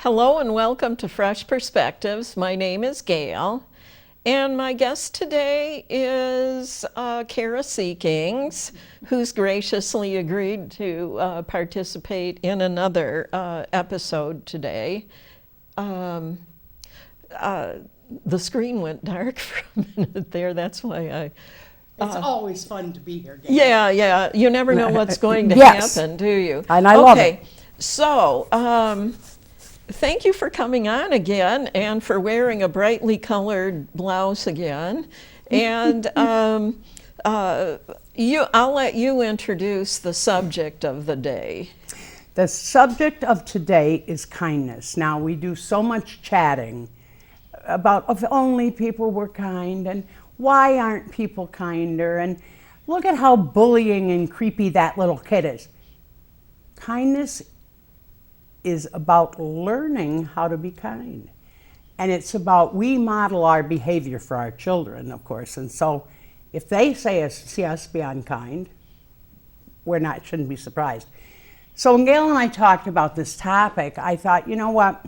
Hello and welcome to Fresh Perspectives. My name is Gail, and my guest today is Cara Seekings, who's graciously agreed to participate in another episode today. The screen went dark for a minute there. That's why It's always fun to be here, Gail. Yeah. You never know what's going to Yes. happen, do you? And I love it. So, thank you for coming on again and for wearing a brightly colored blouse again. And I'll let you introduce the subject of the day. The subject of today is kindness. Now, we do so much chatting about if only people were kind and why aren't people kinder, and look at how bullying and creepy that little kid is. Kindness is about learning how to be kind. And it's about, we model our behavior for our children, of course. And so if they see us be unkind, shouldn't be surprised. So when Gail and I talked about this topic, I thought, you know what?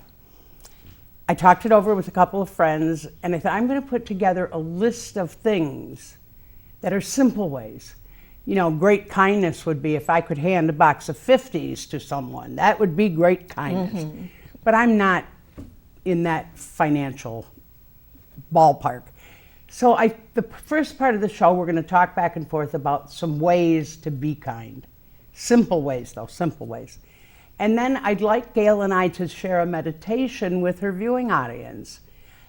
I talked it over with a couple of friends, and I thought, I'm going to put together a list of things that are simple ways. You know, great kindness would be if I could hand a box of 50s to someone. That would be great kindness. Mm-hmm. But I'm not in that financial ballpark. So the first part of the show, we're going to talk back and forth about some ways to be kind. Simple ways, though, simple ways. And then I'd like Gail and I to share a meditation with her viewing audience.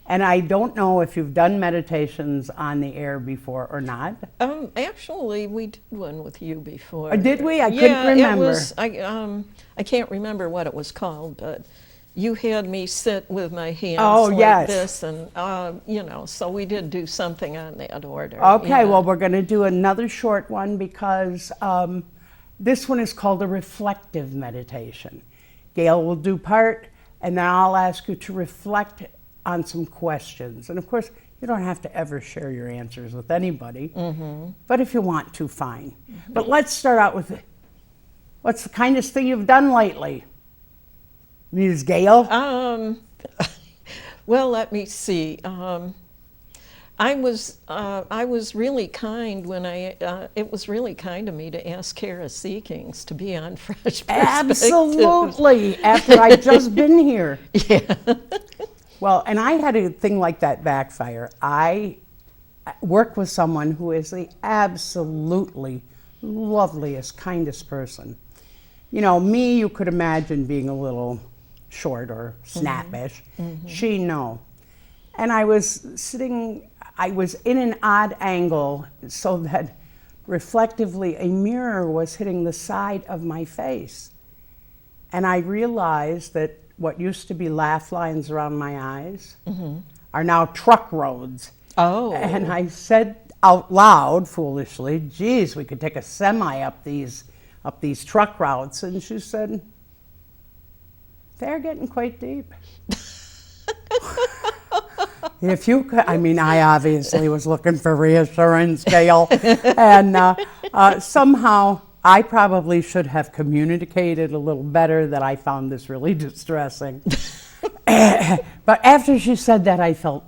And I don't know if you've done meditations on the air before or not. Actually, we did one with you before. Did we? I couldn't remember. I can't remember what it was called, but you had me sit with my hands this, and so we did do something on that order. Okay, well, we're going to do another short one because this one is called a reflective meditation. Gail will do part, and then I'll ask you to reflect on some questions. And of course, you don't have to ever share your answers with anybody, but if you want to, fine. Mm-hmm. But let's start out with, what's the kindest thing you've done lately, Ms. Gail? Well, let me see. I was really kind when it was really kind of me to ask Cara Seekings to be on Fresh Perspectives. Absolutely, after I'd just been here. Yeah. Well, and I had a thing like that backfire. I work with someone who is the absolutely loveliest, kindest person. You know, me, you could imagine being a little short or snappish. Mm-hmm. She, no. And I was in an odd angle so that reflectively a mirror was hitting the side of my face. And I realized that what used to be laugh lines around my eyes are now truck roads. Oh. And I said out loud, foolishly, geez, we could take a semi up these truck routes. And she said, they're getting quite deep. If you could, I obviously was looking for reassurance, Gail. And somehow I probably should have communicated a little better that I found this really distressing. But after she said that, I felt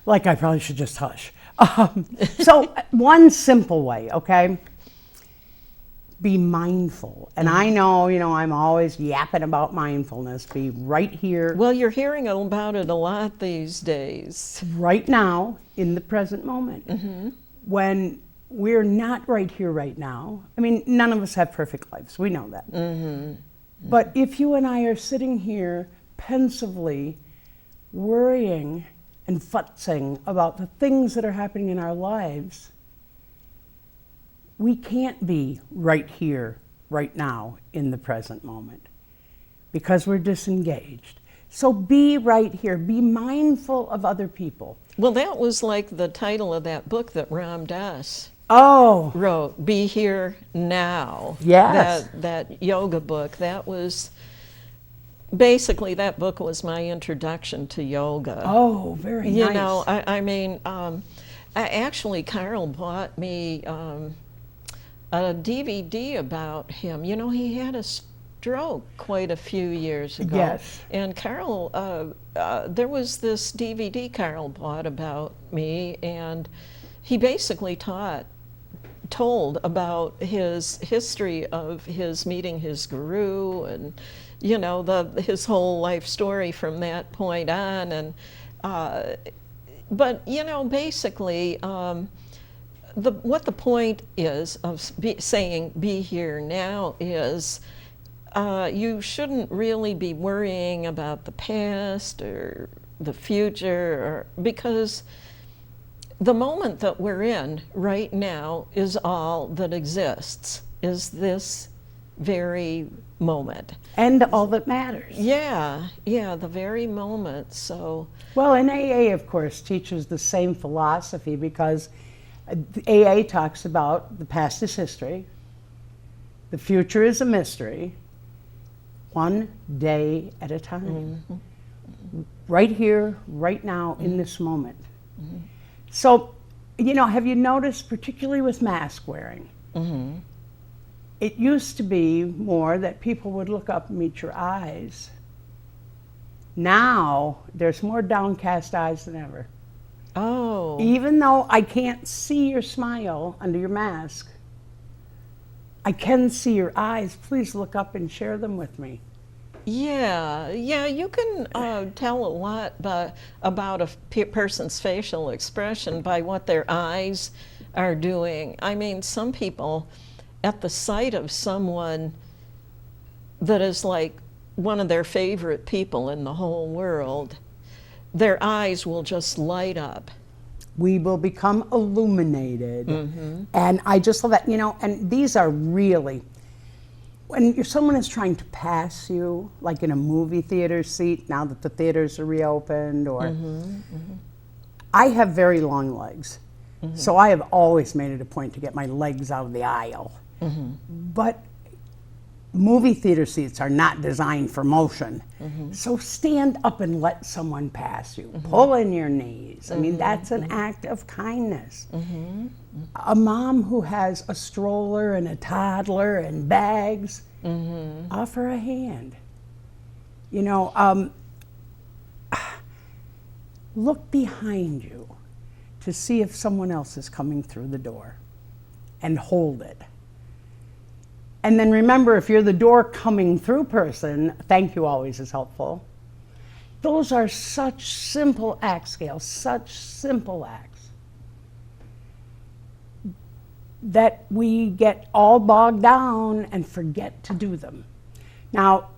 like I probably should just hush. So one simple way, okay? Be mindful. And I know, I'm always yapping about mindfulness. Be right here. Well, you're hearing about it a lot these days. Right now, in the present moment. Mm-hmm. When we're not right here right now. None of us have perfect lives. We know that. Mm-hmm. Mm-hmm. But if you and I are sitting here pensively worrying and futzing about the things that are happening in our lives, we can't be right here, right now, in the present moment, because we're disengaged. So be right here. Be mindful of other people. Well, that was like the title of that book that Ram Dass wrote, Be Here Now. Yes. That yoga book. That was, basically, that book was my introduction to yoga. Oh, very nice. You know, actually, Carl bought me a DVD about him. You know, he had a stroke quite a few years ago. Yes. And Carol, there was this DVD Carol bought about me, and he basically told about his history of his meeting his guru, and his whole life story from that point on. And but basically, what the point is of saying be here now is you shouldn't really be worrying about the past or the future, because the moment that we're in right now is all that exists, is this very moment. And all that matters. Yeah, the very moment. So, well, and AA, of course, teaches the same philosophy, because AA talks about the past is history, the future is a mystery, one day at a time. Right here, right now, in this moment. So, have you noticed, particularly with mask wearing, it used to be more that people would look up and meet your eyes. Now, there's more downcast eyes than ever. oh, Even though I can't see your smile under your mask, I can see your eyes. Please look up and share them with me. yeah, you can tell a lot about a person's facial expression by what their eyes are doing. I mean, some people, at the sight of someone that is like one of their favorite people in the whole world, their eyes will just light up. We will become illuminated. And I just love that, and these are really, when someone is trying to pass you, like in a movie theater seat, now that the theaters are reopened, or I have very long legs. So I have always made it a point to get my legs out of the aisle. But movie theater seats are not designed for motion. So stand up and let someone pass you. Pull in your knees. I mean, that's an act of kindness. A mom who has a stroller and a toddler and bags, offer a hand. Look behind you to see if someone else is coming through the door, and hold it. And then remember, if you're the door coming through person, thank you always is helpful. Those are such simple acts, Gail, such simple acts, that we get all bogged down and forget to do them. Now,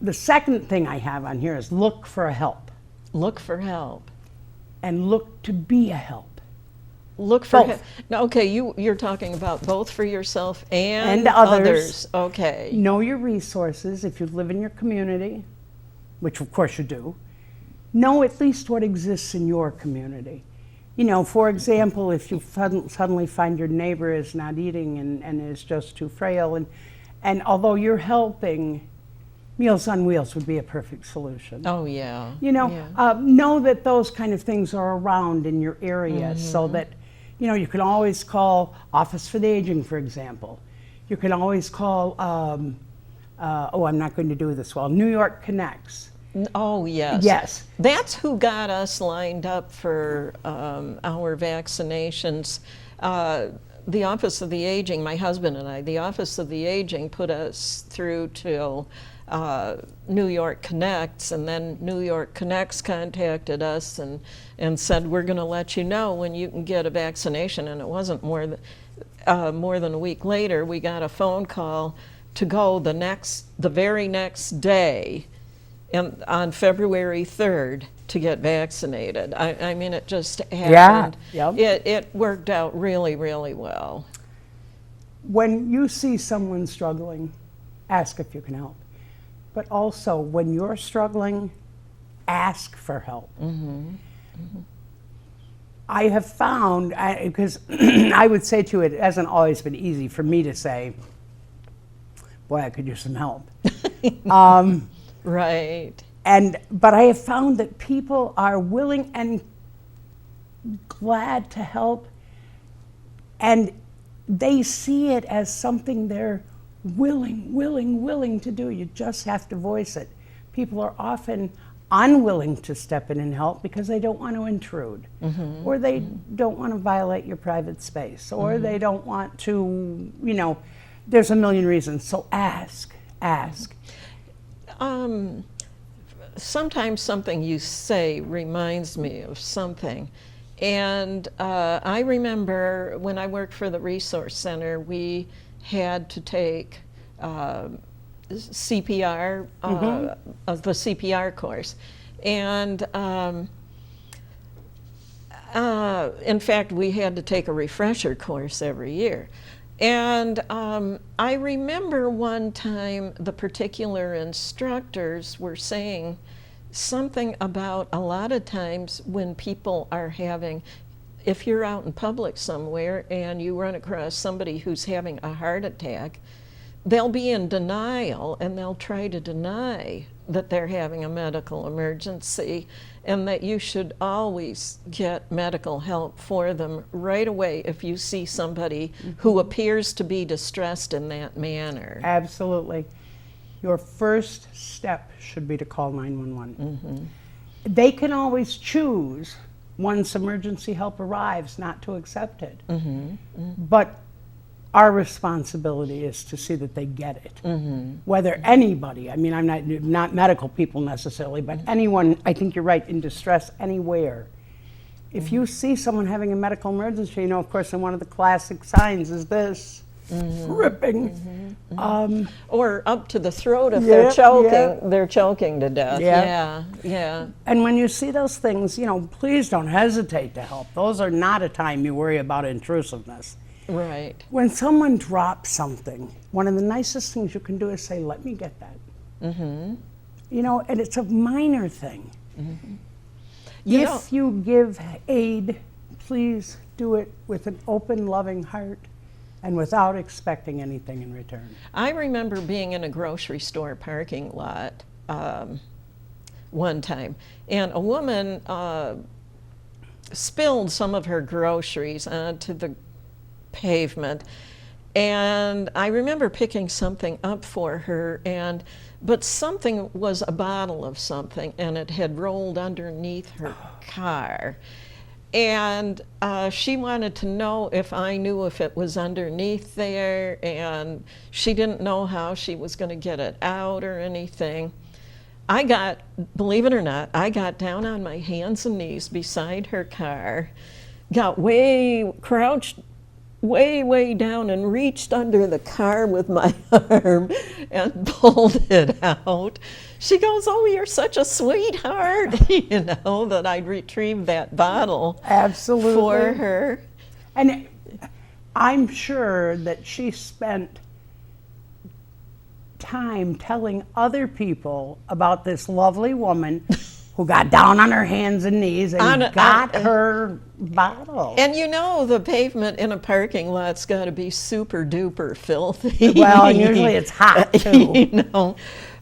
the second thing I have on here is look for help. Look for help. And look to be a help. Look for Both. Now, okay, you're talking about both for yourself and others. Okay. Know your resources if you live in your community, which of course you do. Know at least what exists in your community. For example, if you suddenly find your neighbor is not eating and is just too frail, and although you're helping, Meals on Wheels would be a perfect solution. Oh, yeah. Know that those kind of things are around in your area, so that you can always call Office for the Aging, for example. You can always call, I'm not going to do this well, New York Connects. Oh, yes. Yes. That's who got us lined up for our vaccinations. The Office of the Aging, my husband and I, the Office of the Aging put us through to New York Connects, and then New York Connects contacted us and said, we're going to let you know when you can get a vaccination. And it wasn't more than a week later, we got a phone call to go the very next day, and on February 3rd, to get vaccinated. I mean, it just happened. Yeah, yep. It worked out really, really well. When you see someone struggling, ask if you can help. But also, when you're struggling, ask for help. I have found, because I would say to you, it hasn't always been easy for me to say, boy, I could use some help. Right. But I have found that people are willing and glad to help, and they see it as something they're willing to do. You just have to voice it. People are often unwilling to step in and help because they don't want to intrude, or they don't want to violate your private space, or they don't want to, there's a million reasons. So ask. Sometimes something you say reminds me of something. And I remember when I worked for the Resource Center, we had to take CPR, the CPR course. And in fact, we had to take a refresher course every year. And I remember one time the particular instructors were saying something about a lot of times when people are having, if you're out in public somewhere and you run across somebody who's having a heart attack, they'll be in denial and they'll try to deny that they're having a medical emergency, and that you should always get medical help for them right away if you see somebody who appears to be distressed in that manner. Absolutely. Your first step should be to call 911. They can always choose, once emergency help arrives, not to accept it. But our responsibility is to see that they get it. Whether anybody, I mean, I'm not medical people necessarily, but anyone, I think you're right, in distress anywhere. If you see someone having a medical emergency, of course, and one of the classic signs is this, ripping. Or up to the throat if they're choking, they're choking to death. Yeah. And when you see those things, please don't hesitate to help. Those are not a time you worry about intrusiveness. Right. When someone drops something, one of the nicest things you can do is say, let me get that. And it's a minor thing. If you give aid, please do it with an open, loving heart and without expecting anything in return. I remember being in a grocery store parking lot one time, and a woman spilled some of her groceries onto the pavement, and I remember picking something up for her, but something was a bottle of something, and it had rolled underneath her car. And she wanted to know if I knew if it was underneath there, and she didn't know how she was going to get it out or anything. Believe it or not, I got down on my hands and knees beside her car, crouched way down and reached under the car with my arm and pulled it out. She goes, "Oh, you're such a sweetheart," that I'd retrieved that bottle. Absolutely. For her. And I'm sure that she spent time telling other people about this lovely woman who got down on her hands and knees and got her bottle. And the pavement in a parking lot's got to be super duper filthy. Well, and usually it's hot too.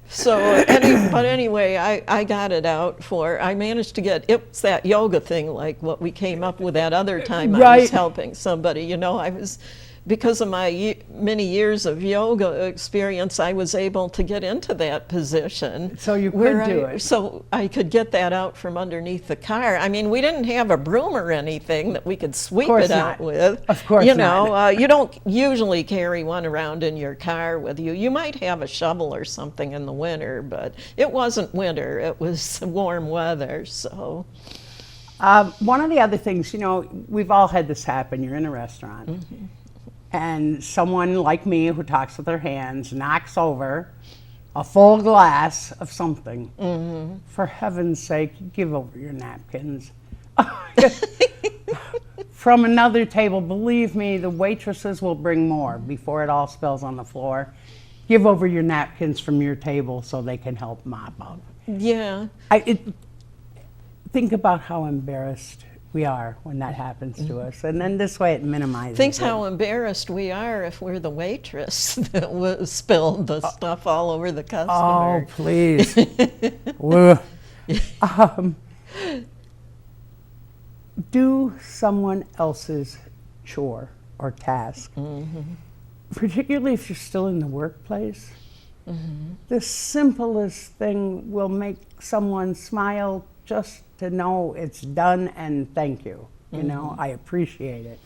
So, but anyway, I got it out I managed to get, it's that yoga thing like what we came up with that other time I was helping somebody. I was, because of my many years of yoga experience, I was able to get into that position. So you could do it. So I could get that out from underneath the car. I mean, we didn't have a broom or anything that we could sweep it out with. Of course not. You don't usually carry one around in your car with you. You might have a shovel or something in the winter, but it wasn't winter. It was warm weather, so. One of the other things, we've all had this happen. You're in a restaurant. And someone like me who talks with their hands knocks over a full glass of something. For heaven's sake, give over your napkins. From another table, believe me, the waitresses will bring more before it all spills on the floor. Give over your napkins from your table so they can help mop up. Yeah. Think about how embarrassed we are when that happens to us, and then this way it minimizes. Think how embarrassed we are if we're the waitress that spilled the stuff all over the customer. Oh, please. Do someone else's chore or task. particularly if you're still in the workplace, the simplest thing will make someone smile just to know it's done and thank you. You know, I appreciate it.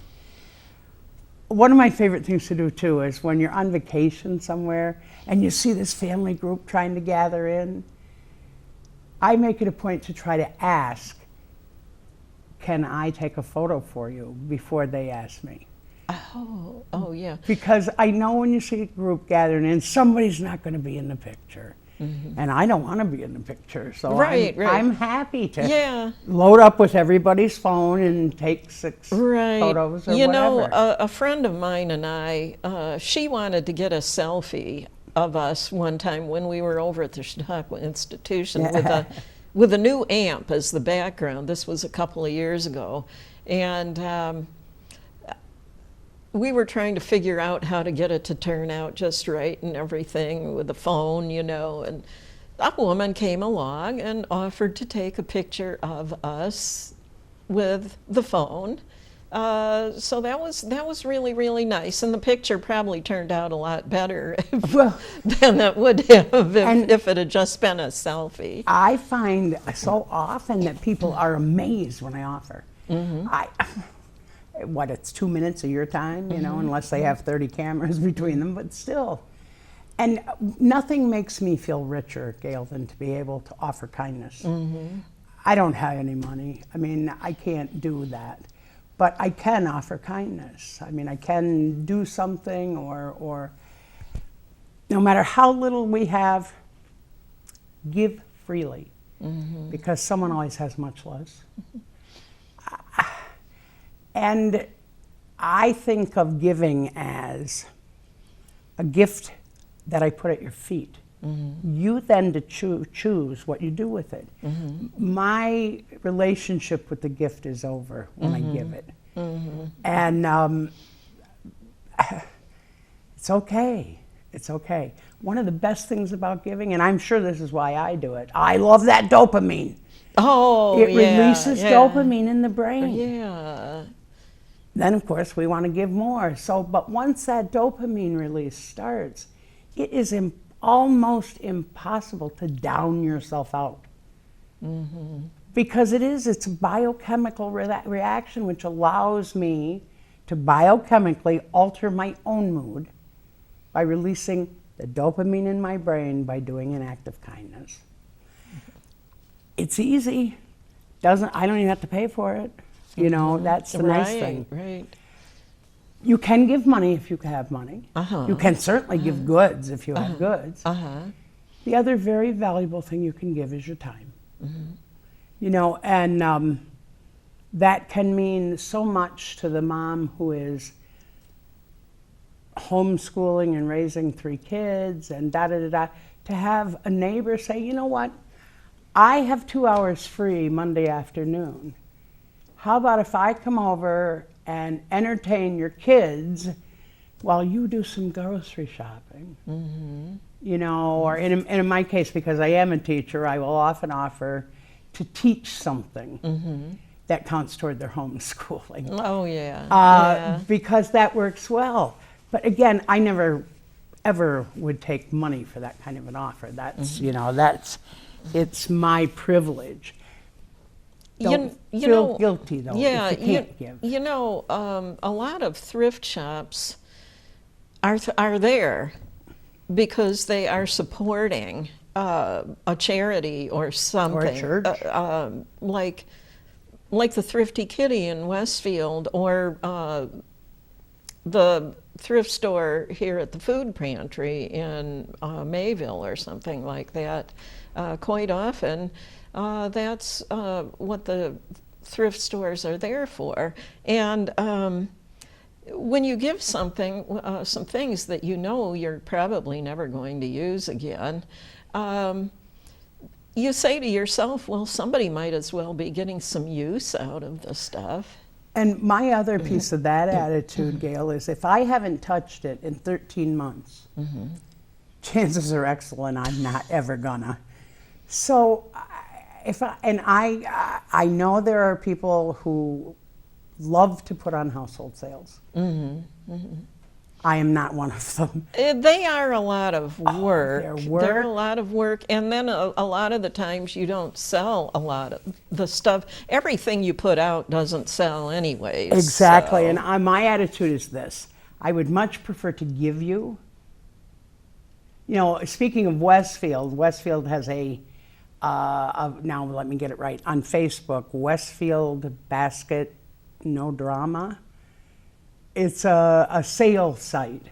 One of my favorite things to do too is when you're on vacation somewhere and you see this family group trying to gather in, I make it a point to try to ask, can I take a photo for you, before they ask me. Oh, yeah. Because I know when you see a group gathering in, somebody's not going to be in the picture. And I don't want to be in the picture, so I'm happy to load up with everybody's phone and take 6 photos or you whatever. know, a friend of mine and I, she wanted to get a selfie of us one time when we were over at the Chautauqua Institution with a new amp as the background. This was a couple of years ago. And we were trying to figure out how to get it to turn out just right and everything with the phone, you know, and a woman came along and offered to take a picture of us with the phone. So that was really, really nice, and the picture probably turned out a lot better than it would have if it had just been a selfie. I find so often that people are amazed when I offer. It's 2 minutes of your time, you know, unless they have 30 cameras between them, but still. And nothing makes me feel richer, Gail, than to be able to offer kindness. I don't have any money. I mean, I can't do that. But I can offer kindness. I mean, I can do something, or no matter how little we have, give freely, because someone always has much less. And I think of giving as a gift that I put at your feet. You then to choose what you do with it. My relationship with the gift is over when I give it. And it's okay. It's okay. One of the best things about giving, and I'm sure this is why I do it, I love that dopamine. Oh, it releases dopamine in the brain. Yeah. Then, of course, we want to give more. But once that dopamine release starts, it is almost impossible to down yourself out. Because it's a biochemical reaction which allows me to biochemically alter my own mood by releasing the dopamine in my brain by doing an act of kindness. It's easy. I don't even have to pay for it. You know, that's the nice thing. Right. You can give money if you have money. You can certainly give goods if you have goods. The other very valuable thing you can give is your time. You know, and that can mean so much to the mom who is homeschooling and raising 3 kids and to have a neighbor say, you know what, I have 2 hours free Monday afternoon. How about if I come over and entertain your kids while you do some grocery shopping? You know, or in my case, because I am a teacher, I will often offer to teach something that counts toward their homeschooling. Oh, yeah. Because that works well. But again, I never, ever would take money for that kind of an offer. That's, you know, it's my privilege. Don't feel guilty, though, if you can't give. You know, a lot of thrift shops are there because they are supporting a charity or something. Or a church. Like the Thrifty Kitty in Westfield, or the thrift store here at the food pantry in Mayville or something like that. Quite often, that's what the thrift stores are there for. And when you give something, some things that you know you're probably never going to use again, you say to yourself, well, somebody might as well be getting some use out of the stuff. And my other piece of that attitude, Gail, is if I haven't touched it in 13 months, chances are excellent I'm not ever gonna. So I know there are people who love to put on household sales. I am not one of them. They are a lot of work. they're work. They're a lot of work. And then a lot of the times you don't sell a lot of the stuff. Everything you put out doesn't sell anyways. Exactly. so- And my attitude is this. I would much prefer to give you. You know, speaking of Westfield has now let me get it right, on Facebook, Westfield Basket No Drama. It's a sale site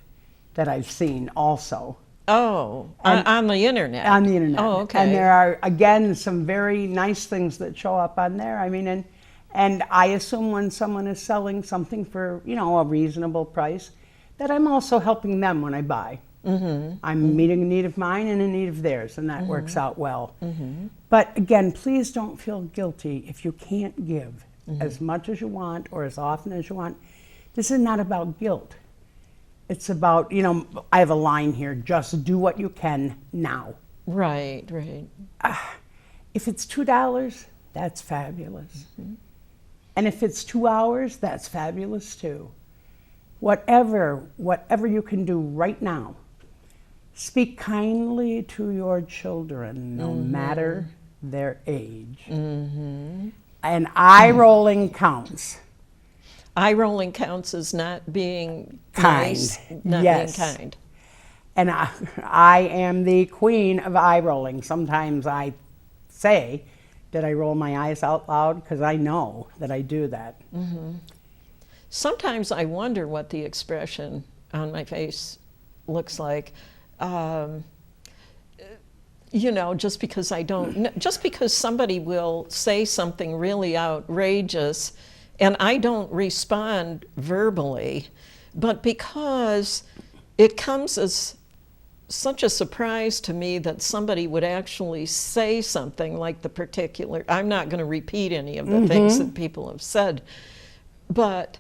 that I've seen also. Oh, on the internet. On the internet. Oh, okay. And there are, again, some very nice things that show up on there. I mean, and I assume when someone is selling something for, you know, a reasonable price, that I'm also helping them when I buy. Mm-hmm. I'm meeting a need of mine and a need of theirs, and that works out well. Mm-hmm. But again, please don't feel guilty if you can't give as much as you want or as often as you want. This is not about guilt. It's about, you know, I have a line here, just do what you can now. Right. If it's $2, that's fabulous. Mm-hmm. And if it's 2 hours, that's fabulous too. Whatever you can do right now, speak kindly to your children, no matter their age. Mm-hmm. And eye rolling counts. Eye rolling counts as not being Kind. nice, not Yes. being kind. And I am the queen of eye rolling. Sometimes I say, did I roll my eyes out loud? Because I know that I do that. Mm-hmm. Sometimes I wonder what the expression on my face looks like. You know, just because just because somebody will say something really outrageous and I don't respond verbally, but because it comes as such a surprise to me that somebody would actually say something like the particular, I'm not going to repeat any of the things that people have said, but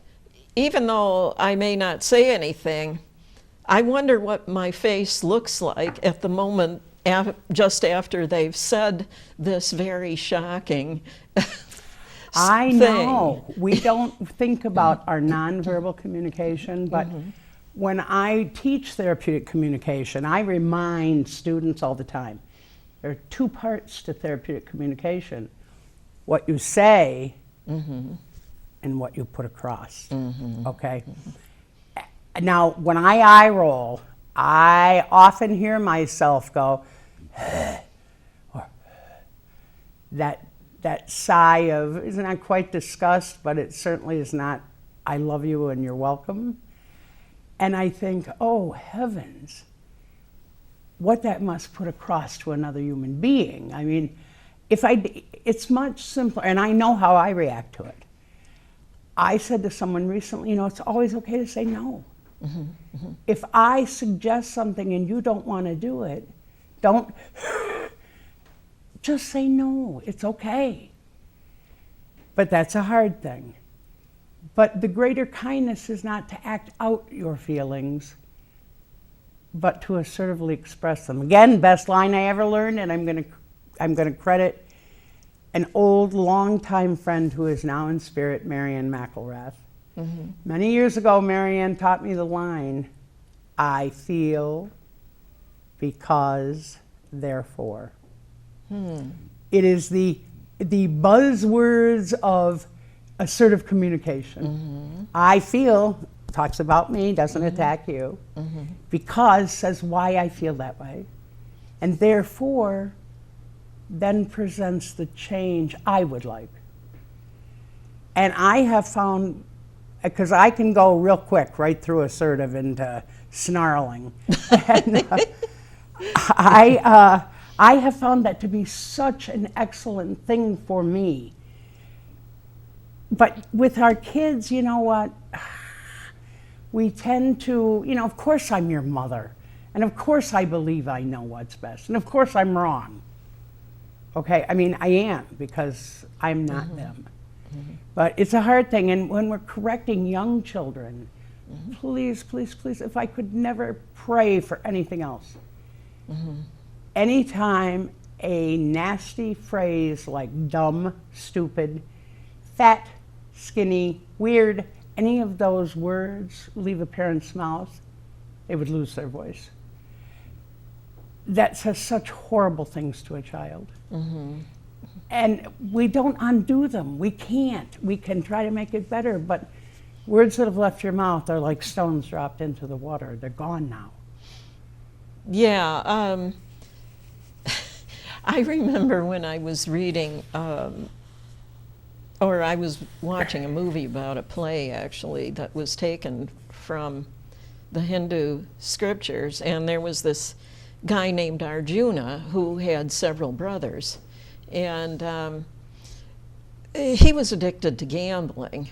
even though I may not say anything, I wonder what my face looks like at the moment just after they've said this very shocking I thing. know. We don't think about our nonverbal communication, but when I teach therapeutic communication, I remind students all the time, there are 2 parts to therapeutic communication. What you say and what you put across, okay? Now, when I eye roll, I often hear myself go, or that sigh of, it's not quite disgust, but it certainly is not, I love you and you're welcome. And I think, oh heavens, what that must put across to another human being. I mean, it's much simpler, and I know how I react to it. I said to someone recently, you know, it's always okay to say no. If I suggest something and you don't want to do it, don't, just say no, it's okay. But that's a hard thing. But the greater kindness is not to act out your feelings, but to assertively express them. Again, best line I ever learned, and I'm going to credit an old, long-time friend who is now in spirit, Marianne McElrath. Many years ago, Marianne taught me the line, I feel because therefore. It is the buzzwords of assertive communication. I feel, talks about me, doesn't attack you. Because says why I feel that way. And therefore, then presents the change I would like. And I have found, because I can go real quick right through assertive into snarling. And, I have found that to be such an excellent thing for me. But with our kids, you know what? We tend to, you know, of course I'm your mother. And of course I believe I know what's best. And of course I'm wrong. Okay, I mean, I am, because I'm not them. But it's a hard thing, and when we're correcting young children, please, please, please, if I could never pray for anything else. Anytime a nasty phrase like dumb, stupid, fat, skinny, weird, any of those words leave a parent's mouth, they would lose their voice. That says such horrible things to a child. And we don't undo them. We can't. We can try to make it better, but words that have left your mouth are like stones dropped into the water. They're gone now. Yeah, I remember when I was reading, or I was watching a movie about a play, actually, that was taken from the Hindu scriptures, and there was this guy named Arjuna who had several brothers, and he was addicted to gambling.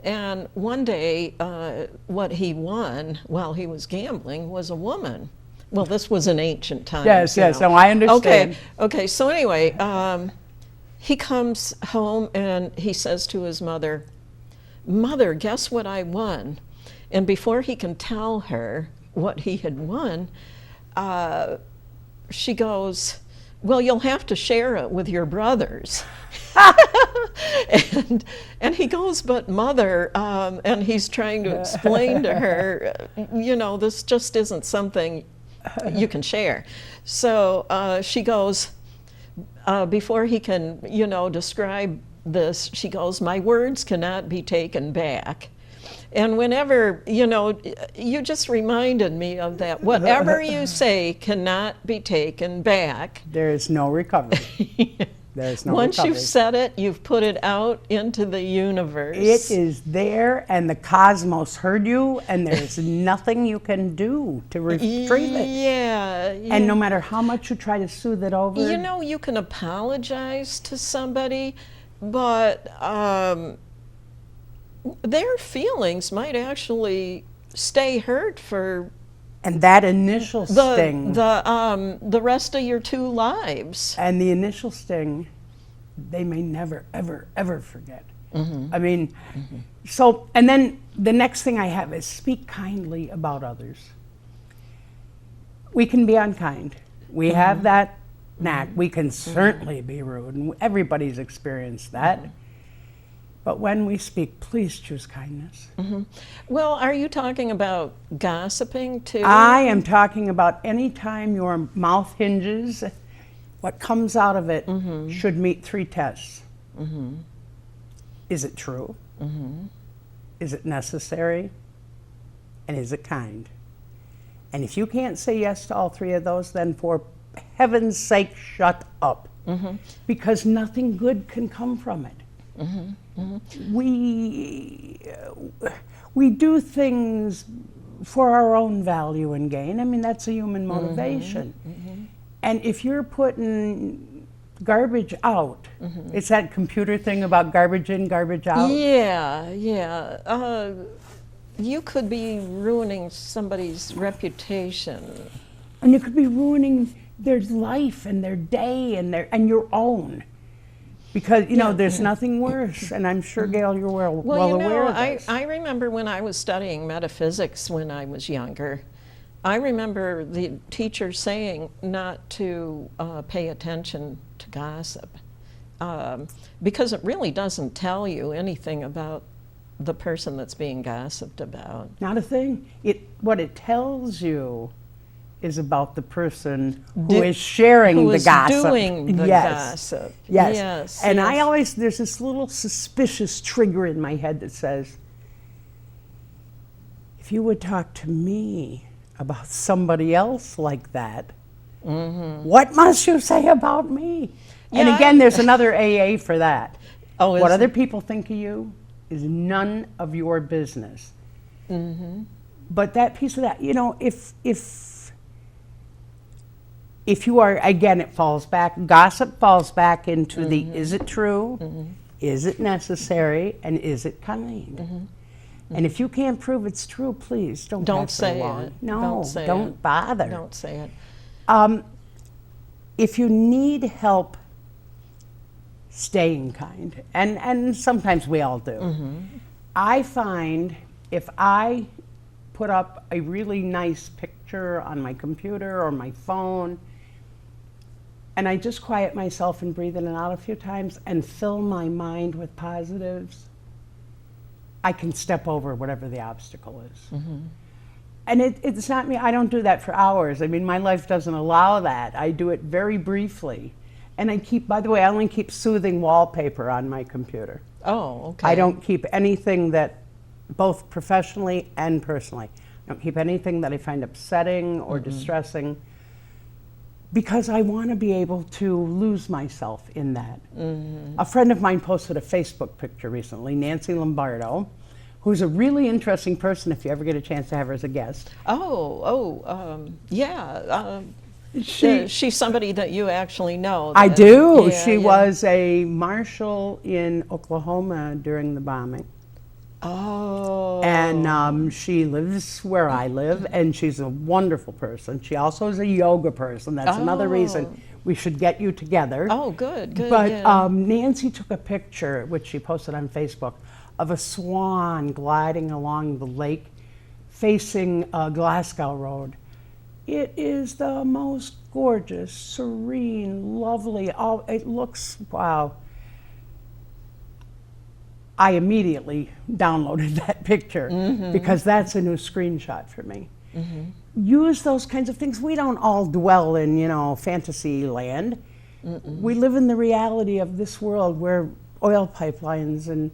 And one day, what he won while he was gambling was a woman. Well, this was in ancient times. Yes, yes, so I understand. Okay, so anyway, he comes home and he says to his mother, "Mother, guess what I won?" And before he can tell her what he had won, she goes, "Well, you'll have to share it with your brothers." and he goes, "But Mother," and he's trying to explain to her, this just isn't something you can share. So she goes, before he can, describe this, she goes, "My words cannot be taken back." And whenever, you just reminded me of that. Whatever you say cannot be taken back. There is no recovery. There's no Once recovery. you've said it, you've put it out into the universe. It is there, and the cosmos heard you, and there's nothing you can do to retrieve it. Yeah. And no matter how much you try to soothe it over. You can apologize to somebody, but their feelings might actually stay hurt for and that initial sting. the rest of your 2 lives. And the initial sting, they may never, ever, ever forget. I mean, so, and then the next thing I have is speak kindly about others. We can be unkind. We have that knack. We can certainly be rude, and everybody's experienced that. But when we speak, please choose kindness. Well, are you talking about gossiping too? I am talking about any time your mouth hinges, what comes out of it should meet 3 tests. Is it true? Is it necessary? And is it kind? And if you can't say yes to all 3 of those, then for heaven's sake, shut up. Because nothing good can come from it. We do things for our own value and gain. I mean, that's a human motivation. And if you're putting garbage out, it's that computer thing about garbage in, garbage out. Yeah. You could be ruining somebody's reputation. And you could be ruining their life and their day and your own. Because, there's nothing worse, and I'm sure, Gail, you're well aware of this. I remember when I was studying metaphysics when I was younger, I remember the teacher saying not to pay attention to gossip, because it really doesn't tell you anything about the person that's being gossiped about. Not a thing. What it tells you is about the person who is sharing the gossip. Doing the gossip. Yes. And there's this little suspicious trigger in my head that says, if you would talk to me about somebody else like that, what must you say about me? And again, there's another AA for that. What other people think of you is none of your business. But that piece of that, if you are, again, gossip falls back into the is it true, is it necessary, and is it kind? And if you can't prove it's true, please don't say along. it. No, don't bother. Don't say it. If you need help staying kind, and sometimes we all do, I find if I put up a really nice picture on my computer or my phone, and I just quiet myself and breathe in and out a few times and fill my mind with positives, I can step over whatever the obstacle is. And it's not me. I don't do that for hours. I mean, my life doesn't allow that. I do it very briefly. And I keep, by the way, I only keep soothing wallpaper on my computer. Oh, okay. I don't keep anything that, both professionally and personally, I don't keep anything that I find upsetting or distressing, because I want to be able to lose myself in that. A friend of mine posted a Facebook picture recently, Nancy Lombardo, who's a really interesting person if you ever get a chance to have her as a guest. Yeah. She's somebody that you actually know. I do. Yeah, She was a marshal in Oklahoma during the bombing. Oh. And she lives where I live, and she's a wonderful person. She also is a yoga person. That's another reason we should get you together. Oh, good. But yeah. Nancy took a picture, which she posted on Facebook, of a swan gliding along the lake facing Glasgow Road. It is the most gorgeous, serene, lovely. Oh, it looks, wow. I immediately downloaded that picture because that's a new screenshot for me. Use those kinds of things. We don't all dwell in, fantasy land. We live in the reality of this world where oil pipelines and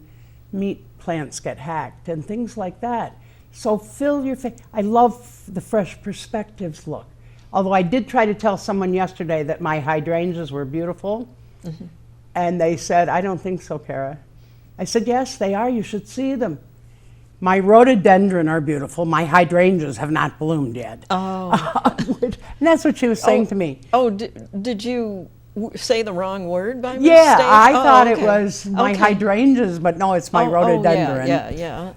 meat plants get hacked and things like that. So fill your face. I love the fresh perspectives look. Although I did try to tell someone yesterday that my hydrangeas were beautiful, and they said, "I don't think so, Cara." I said, "Yes, they are. You should see them. My rhododendron are beautiful. My hydrangeas have not bloomed yet." Oh. And that's what she was saying to me. Oh, did you say the wrong word by mistake? Yeah, I thought it okay. was my hydrangeas, but no, it's my rhododendron. Yeah.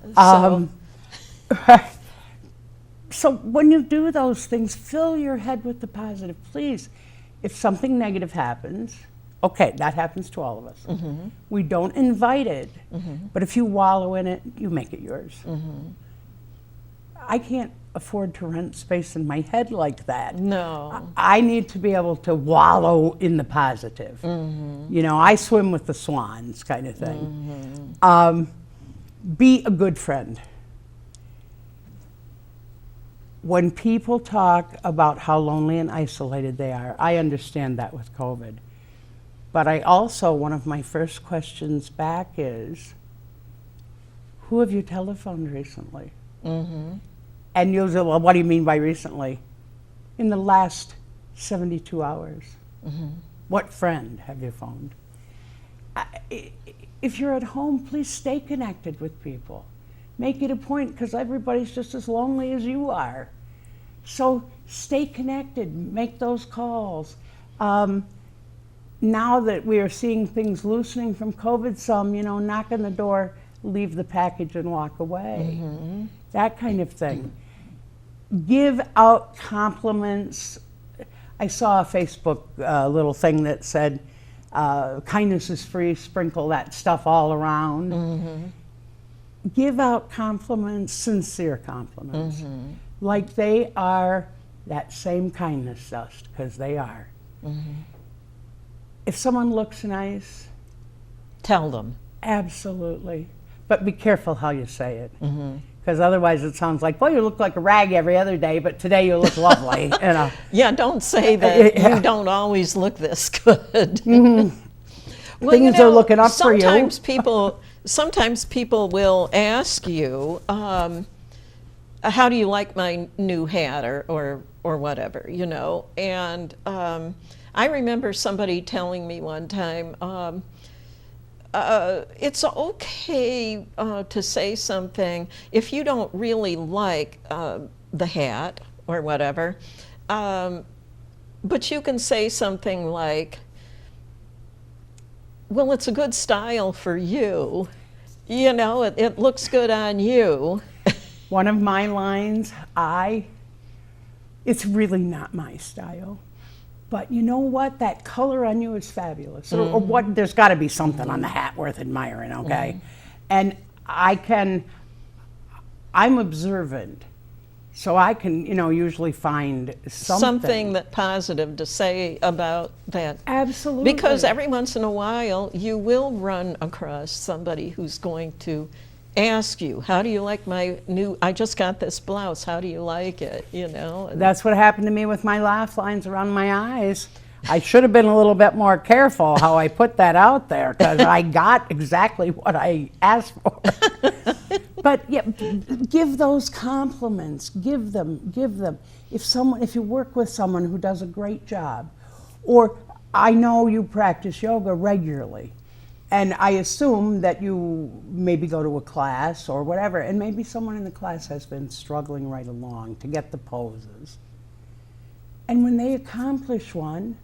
So when you do those things, fill your head with the positive. Please, if something negative happens, okay, that happens to all of us. We don't invite it, but if you wallow in it, you make it yours. I can't afford to rent space in my head like that. No. I need to be able to wallow in the positive. I swim with the swans kind of thing. Be a good friend. When people talk about how lonely and isolated they are, I understand that with COVID. But I also, one of my first questions back is, who have you telephoned recently? And you'll say, well, what do you mean by recently? In the last 72 hours. What friend have you phoned? If you're at home, please stay connected with people. Make it a point, because everybody's just as lonely as you are. So stay connected, make those calls. Now that we are seeing things loosening from COVID some, knock on the door, leave the package and walk away. That kind of thing. Give out compliments. I saw a Facebook little thing that said, kindness is free, sprinkle that stuff all around. Give out compliments, sincere compliments, like they are that same kindness dust, because they are. If someone looks nice, Tell them. absolutely. But be careful how you say it, because otherwise it sounds like, well, you look like a rag every other day, but today you look lovely. Yeah, don't say that you don't always look this good. Well, Things are looking up for you. Sometimes people will ask you, how do you like my new hat or whatever, And I remember somebody telling me one time, it's okay to say something if you don't really like the hat or whatever, but you can say something like, well, it's a good style for you. It looks good on you. One of my lines, it's really not my style, but you know what? That color on you is fabulous. Or what? There's got to be something on the hat worth admiring, okay? And I'm observant, so I can, usually find something that positive to say about that. Absolutely. Because every once in a while, you will run across somebody who's going to ask you, how do you like my new, I just got this blouse, how do you like it, you know? And That's what happened to me with my laugh lines around my eyes. I should have been a little bit more careful how I put that out there, because I got exactly what I asked for. But yeah, give those compliments, give them. If you work with someone who does a great job, or I know you practice yoga regularly, and I assume that you maybe go to a class or whatever, and maybe someone in the class has been struggling right along to get the poses. And when they accomplish one,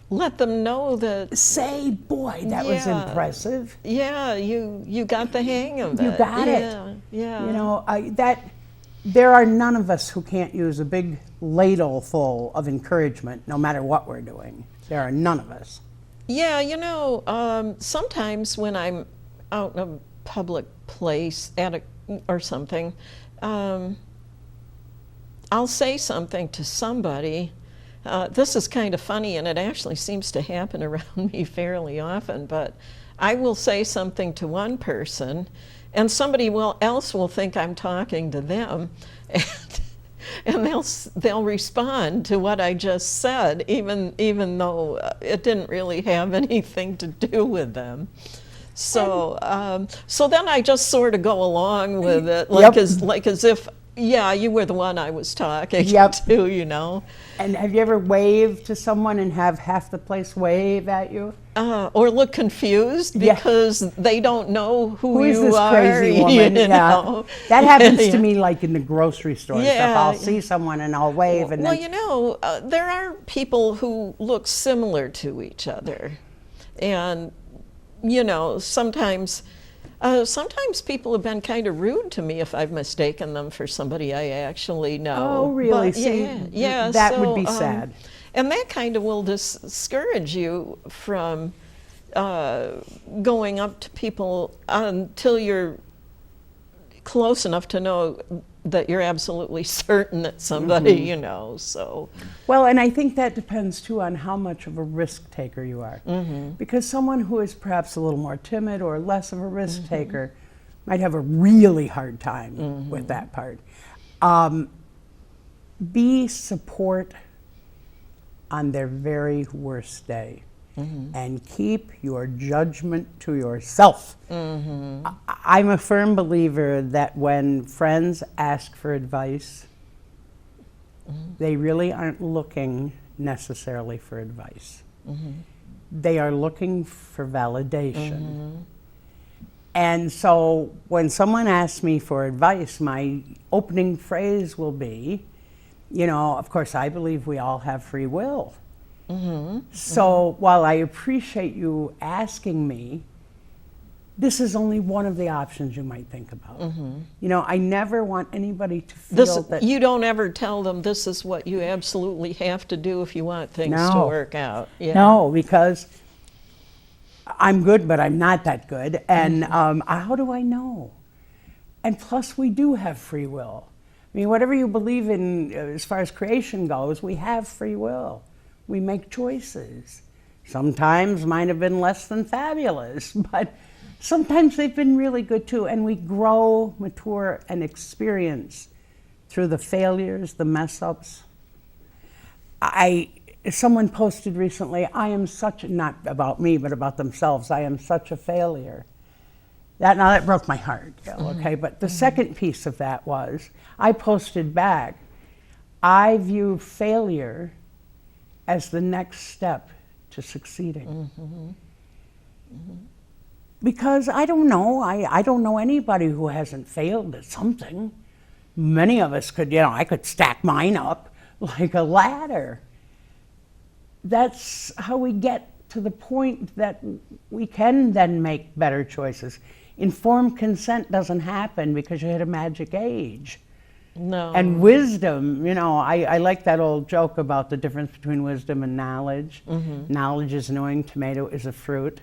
let them know that, say, boy, that was Yeah. impressive. yeah, you got the hang of it. You got it. Yeah. You know, there are none of us who can't use a big ladle full of encouragement, no matter what we're doing. There are none of us. Yeah, you know, sometimes when I'm out in a public place or something, I'll say something to somebody. This is kind of funny, and it actually seems to happen around me fairly often, but I will say something to one person, and somebody else will think I'm talking to them, and they'll respond to what I just said, even though it didn't really have anything to do with them. So so then I just sort of go along with it, Yep. as if, yeah, you were the one I was talking Yep. to, you know. And have you ever waved to someone and have half the place wave at you? Or look confused Yeah. because they don't know who Who is you this are. crazy woman? You Yeah. know? That happens to Yeah. me like in the grocery store and Yeah. stuff. I'll see someone and I'll wave and Well, then you know, there are people who look similar to each other. And, you know, sometimes people have been kind of rude to me if I've mistaken them for somebody I actually know. Oh, really? But, See, yeah, that would so, be sad. And that kind of will discourage you from going up to people until you're close enough to know that you're absolutely certain it's somebody, you know, so. Well, and I think that depends too on how much of a risk taker you are. Because someone who is perhaps a little more timid or less of a risk taker might have a really hard time with that part. Be support on their very worst day. And keep your judgment to yourself. I'm a firm believer that when friends ask for advice, they really aren't looking necessarily for advice. They are looking for validation. And so when someone asks me for advice, my opening phrase will be, you know, of course, I believe we all have free will. So while I appreciate you asking me, this is only one of the options you might think about. You know, I never want anybody to feel that. You don't ever tell them this is what you absolutely have to do if you want things to No. work out. Yeah. No, because I'm good, but I'm not that good. And how do I know? And plus, we do have free will. I mean, whatever you believe in as far as creation goes, we have free will. We make choices. Sometimes mine have been less than fabulous, but sometimes they've been really good too. And we grow, mature, and experience through the failures, the mess ups. Someone posted recently, I am such, not about me, but about themselves, I am such a failure. That broke my heart, okay? But the second piece of that was, I posted back, I view failure as the next step to succeeding. Because I don't know, I don't know anybody who hasn't failed at something. Many of us could, I could stack mine up like a ladder. That's how we get to the point that we can then make better choices. Informed consent doesn't happen because you hit a magic age. No. And wisdom, I like that old joke about the difference between wisdom and knowledge. Knowledge is knowing tomato is a fruit.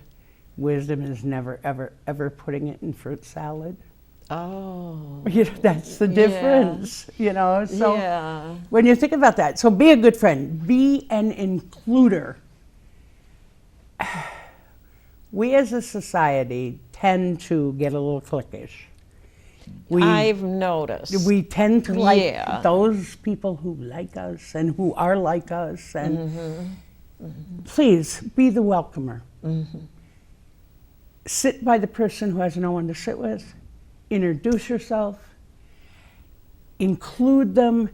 Wisdom is never, ever, ever putting it in fruit salad. Oh. That's the difference, So yeah. when you think about that, so be a good friend. Be an includer. we as a society tend to get a little cliquish. I've noticed. We tend to like Yeah. those people who like us and who are like us. And please be the welcomer. Sit by the person who has no one to sit with. Introduce yourself. Include them.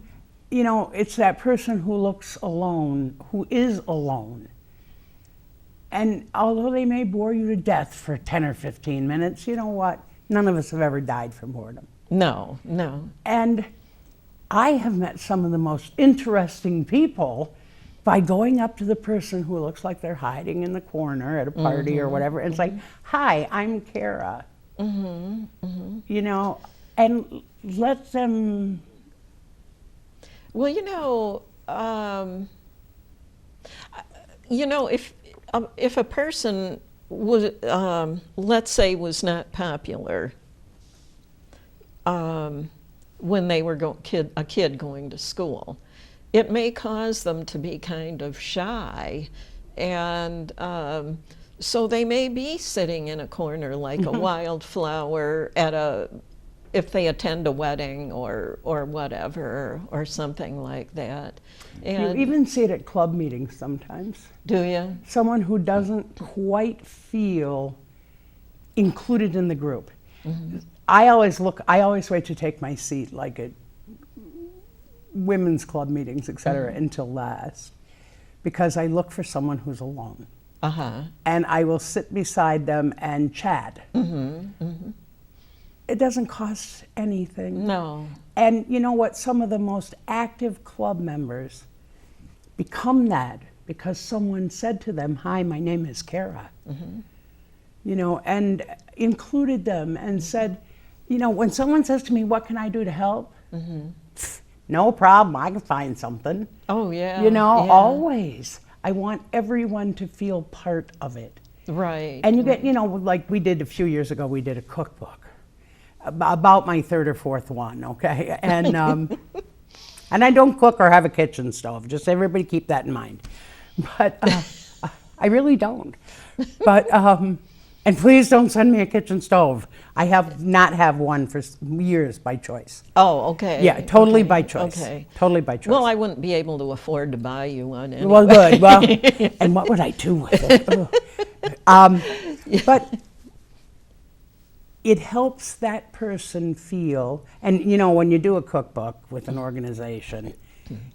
You know, it's that person who looks alone, who is alone. And although they may bore you to death for 10 or 15 minutes, you know what? None of us have ever died from boredom. No, no. And I have met some of the most interesting people by going up to the person who looks like they're hiding in the corner at a party or whatever. And it's like, hi, I'm Cara. You know, and let them. Well, if a person was, let's say, was not popular when they were a kid going to school, it may cause them to be kind of shy, and so they may be sitting in a corner like a wildflower if they attend a wedding or whatever, or something like that. And You even see it at club meetings sometimes. do you? Someone who doesn't quite feel included in the group. I always wait to take my seat, like at women's club meetings, etc., until last, because I look for someone who's alone. And I will sit beside them and chat. It doesn't cost anything. No. And you know what? Some of the most active club members become that because someone said to them, hi, my name is Cara. You know, and included them and said, you know, when someone says to me, what can I do to help? No problem, I can find something. Oh, yeah. You know, yeah. always. I want everyone to feel part of it. Right. And you get, you know, like we did a few years ago, we did a cookbook. About my third or fourth one, okay? And and I don't cook or have a kitchen stove, just everybody keep that in mind. But I really don't. But, and please don't send me a kitchen stove. I have not have one for years by choice. Oh, okay. Yeah, totally okay. by choice. Okay. Totally by choice. Well, I wouldn't be able to afford to buy you one anyway. Well, good. Well, and what would I do with it? But it helps that person feel, and you know, when you do a cookbook with an organization,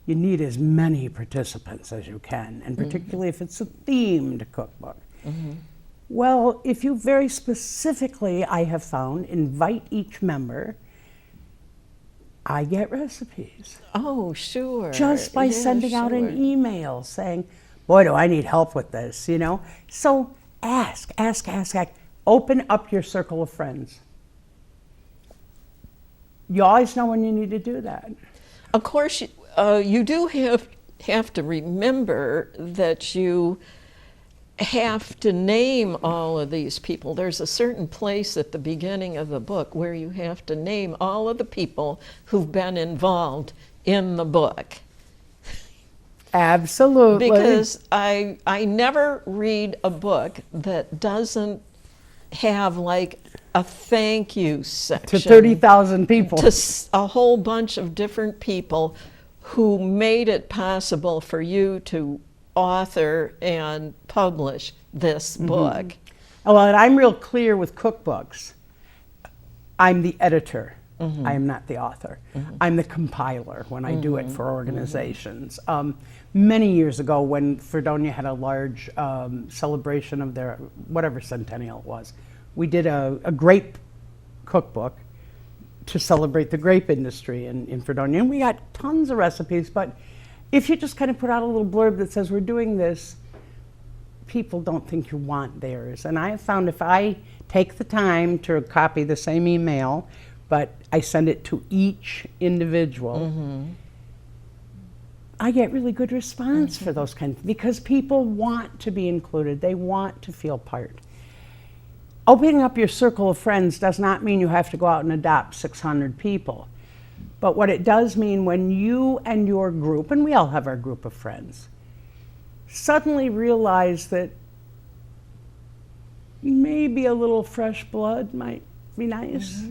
you need as many participants as you can, and particularly if it's a themed cookbook. Well, if you very specifically, I have found, invite each member, I get recipes. Oh, sure. Just by Yeah, sending out sure. an email saying, boy, do I need help with this, you know? So ask. Open up your circle of friends. You always know when you need to do that. Of course, you do have to remember that you have to name all of these people. There's a certain place at the beginning of the book where you have to name all of the people who've been involved in the book. Absolutely. Because I never read a book that doesn't have like a thank you section to 30,000 people. to a whole bunch of different people who made it possible for you to author and publish this book. Well, and I'm real clear with cookbooks. I'm the editor. I am not the author. I'm the compiler when I do it for organizations. Many years ago, when Fredonia had a large celebration of their whatever centennial it was, we did a grape cookbook to celebrate the grape industry in Fredonia. And we got tons of recipes, but if you just kind of put out a little blurb that says we're doing this, people don't think you want theirs. And I have found if I take the time to copy the same email, but I send it to each individual, I get really good response for those kinds, because people want to be included. They want to feel part. Opening up your circle of friends does not mean you have to go out and adopt 600 people. But what it does mean, when you and your group, and we all have our group of friends, suddenly realize that maybe a little fresh blood might be nice.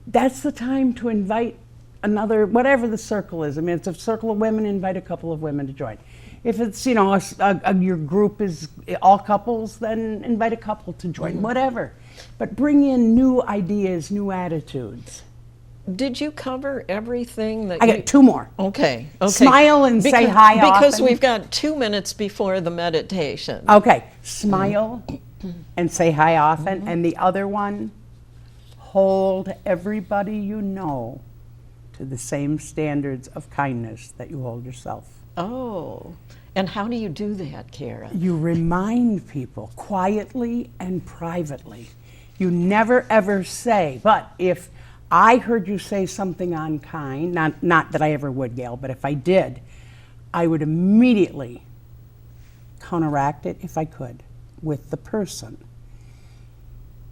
That's the time to invite another, whatever the circle is. I mean, it's a circle of women, invite a couple of women to join. If it's, you know, your group is all couples, then invite a couple to join, whatever. But bring in new ideas, new attitudes. Did you cover everything that I got two more. Okay. Smile and say hi Because often. we've got 2 minutes before the meditation. Okay, smile and say hi often. And the other one, hold everybody you know to the same standards of kindness that you hold yourself. Oh, and how do you do that, Cara? You remind people quietly and privately. You never ever say, but if I heard you say something unkind, not that I ever would, Gail, but if I did, I would immediately counteract it if I could with the person.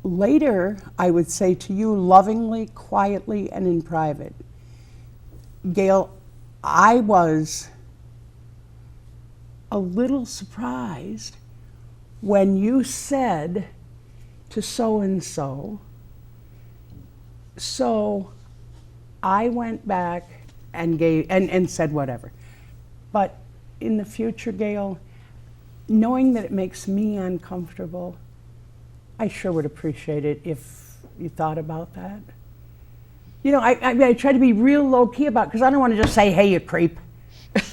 Later, I would say to you lovingly, quietly, and in private, Gail, I was a little surprised when you said to so-and-so, so I went back and said whatever. But in the future, Gail, knowing that it makes me uncomfortable, I sure would appreciate it if you thought about that. You know, I try to be real low-key about it because I don't want to just say, hey, you creep.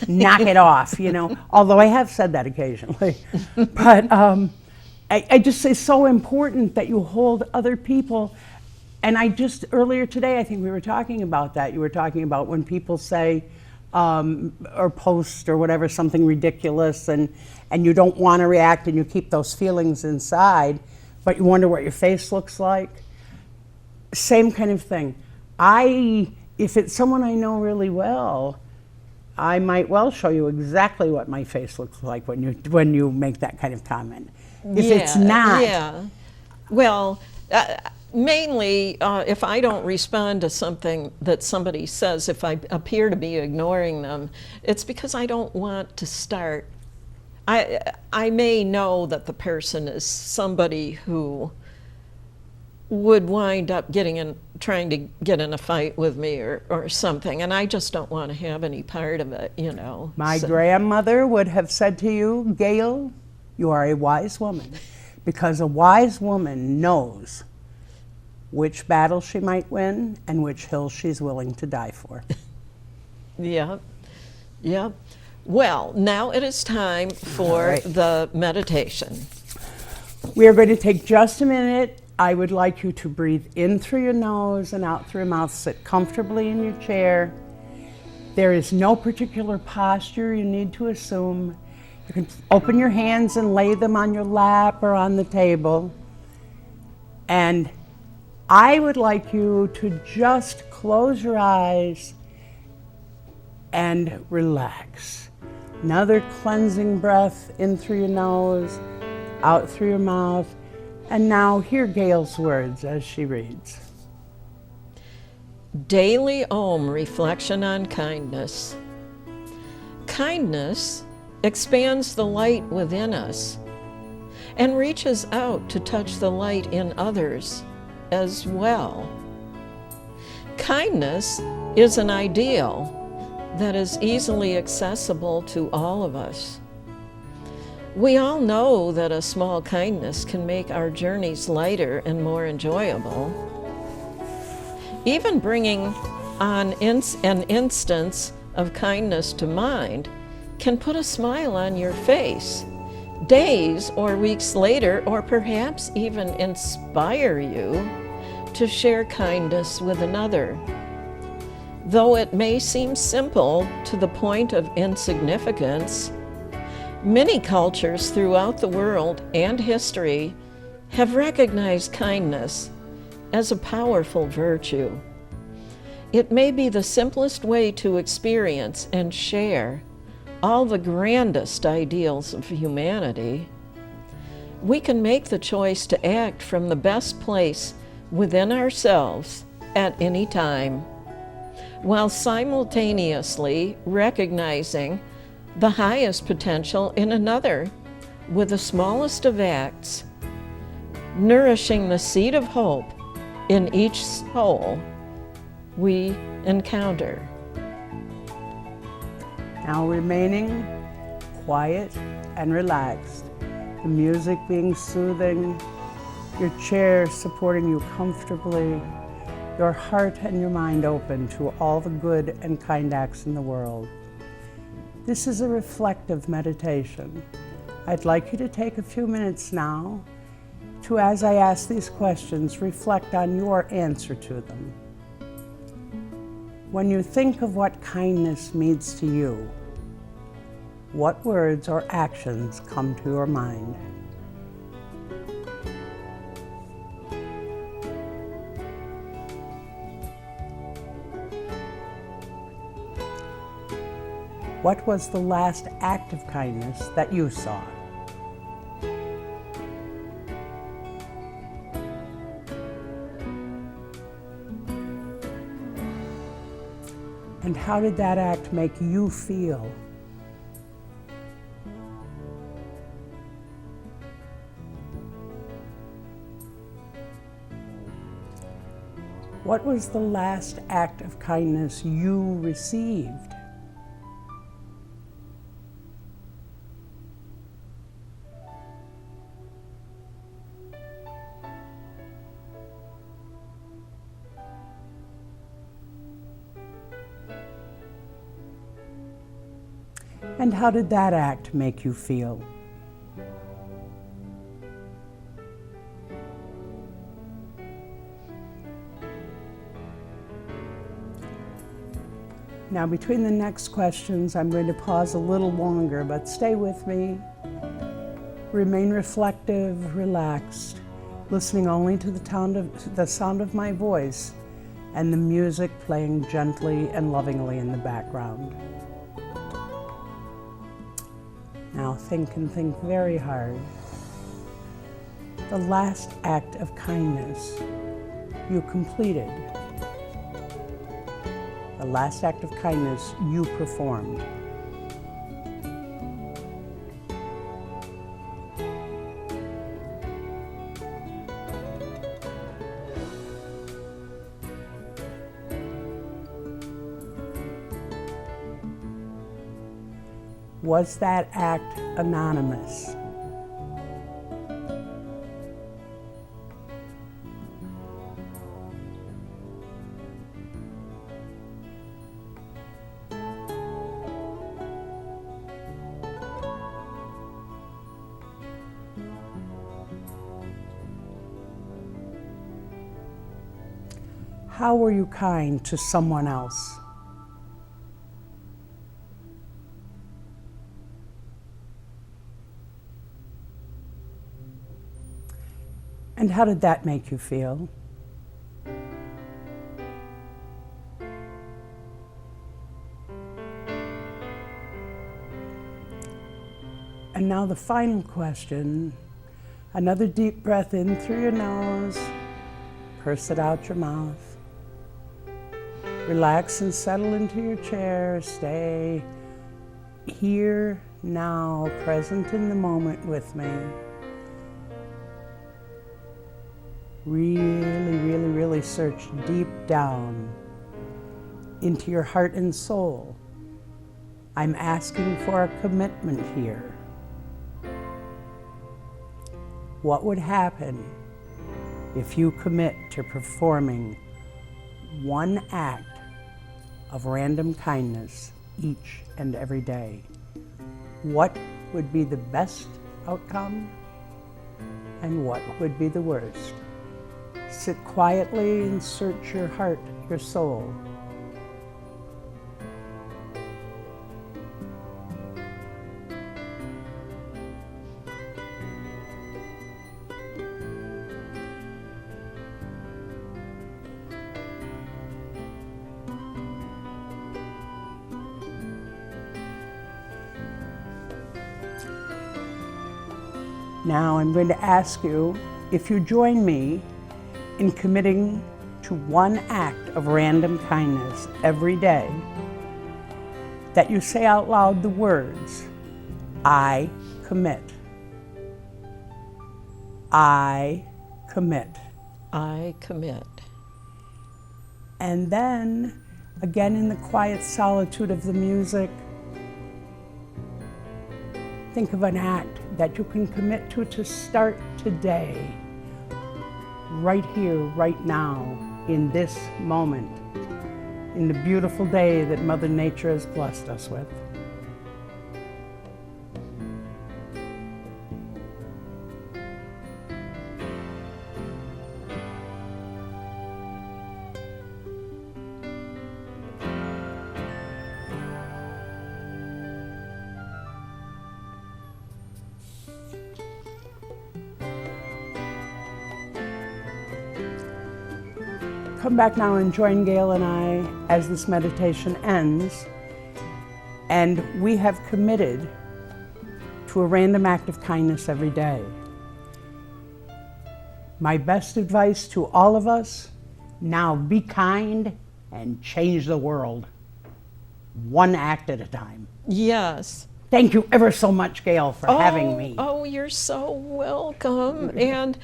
Knock it off, you know, although I have said that occasionally. But I just say it's so important that you hold other people. And I just, earlier today, I think we were talking about that. You were talking about when people say, or post or whatever, something ridiculous, and you don't want to react and you keep those feelings inside, but you wonder what your face looks like. Same kind of thing. If it's someone I know really well, I might well show you exactly what my face looks like when you make that kind of comment. If it's not. Yeah. Well, mainly, if I don't respond to something that somebody says, if I appear to be ignoring them, it's because I don't want to start. I may know that the person is somebody who would wind up trying to get in a fight with me or something, and I just don't want to have any part of it, you know. My grandmother would have said to you, Gail, you are a wise woman, because a wise woman knows which battle she might win and which hill she's willing to die for. Yeah. Well, now it is time for the meditation. We are going to take just a minute. I would like you to breathe in through your nose and out through your mouth. Sit comfortably in your chair. There is no particular posture you need to assume. You can open your hands and lay them on your lap or on the table. And I would like you to just close your eyes and relax. Another cleansing breath in through your nose, out through your mouth. And now hear Gail's words as she reads. Daily Om Reflection on Kindness. Kindness expands the light within us and reaches out to touch the light in others as well. Kindness is an ideal that is easily accessible to all of us. We all know that a small kindness can make our journeys lighter and more enjoyable. Even bringing on an instance of kindness to mind can put a smile on your face days or weeks later, or perhaps even inspire you to share kindness with another. Though it may seem simple to the point of insignificance, many cultures throughout the world and history have recognized kindness as a powerful virtue. It may be the simplest way to experience and share all the grandest ideals of humanity. We can make the choice to act from the best place within ourselves at any time, while simultaneously recognizing the highest potential in another with the smallest of acts, nourishing the seed of hope in each soul we encounter. Now remaining quiet and relaxed, the music being soothing, your chair supporting you comfortably, your heart and your mind open to all the good and kind acts in the world. This is a reflective meditation. I'd like you to take a few minutes now to, as I ask these questions, reflect on your answer to them. When you think of what kindness means to you, what words or actions come to your mind? What was the last act of kindness that you saw? And how did that act make you feel? What was the last act of kindness you received? And how did that act make you feel? Now, between the next questions, I'm going to pause a little longer, but stay with me. Remain reflective, relaxed, listening only to the sound of my voice and the music playing gently and lovingly in the background. Now think and think very hard. The last act of kindness you completed. The last act of kindness you performed. Was that act anonymous? How were you kind to someone else? And how did that make you feel? And now the final question. Another deep breath in through your nose, purse it out your mouth. Relax and settle into your chair. Stay here, now, present in the moment with me. Really search deep down into your heart and soul. I'm asking for a commitment here. What would happen if you commit to performing one act of random kindness each and every day? What would be the best outcome and what would be the worst? Sit quietly and search your heart, your soul. Now I'm going to ask you if you join me in committing to one act of random kindness every day, that you say out loud the words, I commit. I commit. I commit. And then, again in the quiet solitude of the music, think of an act that you can commit to start today, right here, right now, in this moment, in the beautiful day that Mother Nature has blessed us with. Come back now and join Gail and I as this meditation ends. And we have committed to a random act of kindness every day. My best advice to all of us, now be kind and change the world. One act at a time. Yes. Thank you ever so much, Gail, for having me. Oh, you're so welcome. And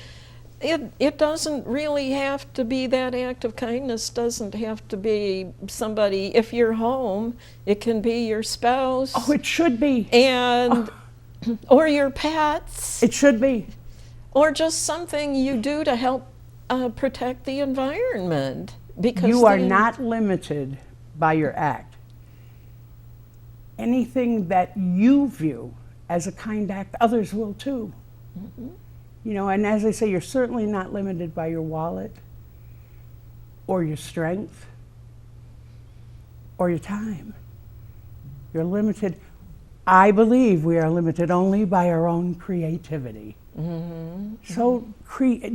it doesn't really have to be, that act of kindness doesn't have to be somebody, if you're home, it can be your spouse. Oh, it should be. And, or your pets. It should be. Or just something you do to help protect the environment. Because you are not limited by your act. Anything that you view as a kind act, others will too. Mm-hmm. You know, and as I say, you're certainly not limited by your wallet or your strength or your time. You're limited, I believe we are limited only by our own creativity. Mm-hmm. So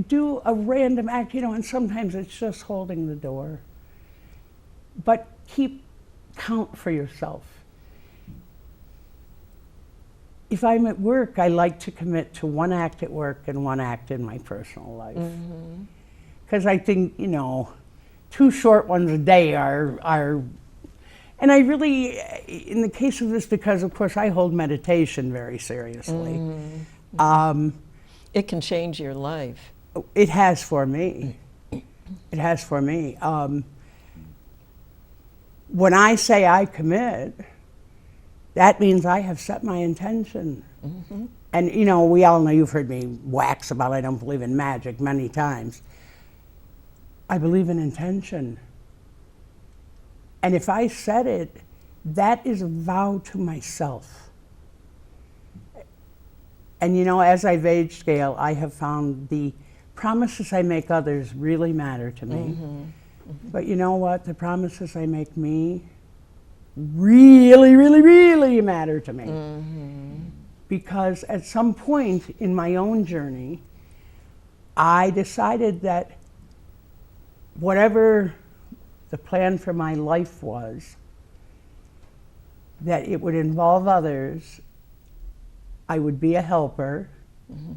do a random act, you know, and sometimes it's just holding the door. But keep count for yourself. If I'm at work, I like to commit to one act at work and one act in my personal life. Because I think, you know, 2 short ones a day are, and I really, in the case of this, because of course I hold meditation very seriously. It can change your life. It has for me. It has for me. When I say I commit, that means I have set my intention. Mm-hmm. And you know, we all know, you've heard me wax about I don't believe in magic many times. I believe in intention. And if I set it, that is a vow to myself. And you know, as I've aged, Gail, I have found the promises I make others really matter to me. Mm-hmm. Mm-hmm. But you know what? The promises I make me really, really, really matter to me. Mm-hmm. Because at some point in my own journey, I decided that whatever the plan for my life was, that it would involve others, I would be a helper. Mm-hmm.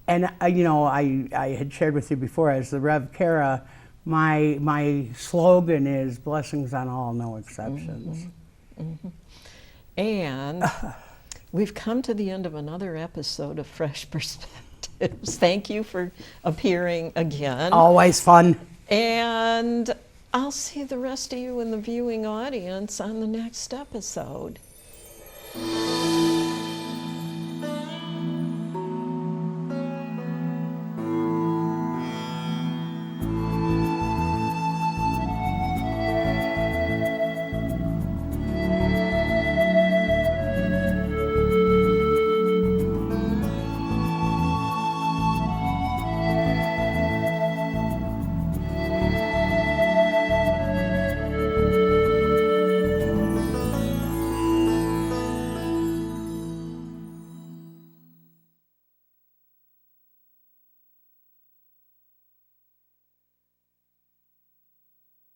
And you know, I had shared with you before, as the Rev Cara, my slogan is blessings on all, no exceptions. Mm-hmm. Mm-hmm. And we've come to the end of another episode of Fresh Perspectives. Thank you for appearing again. Always fun. And I'll see the rest of you in the viewing audience on the next episode.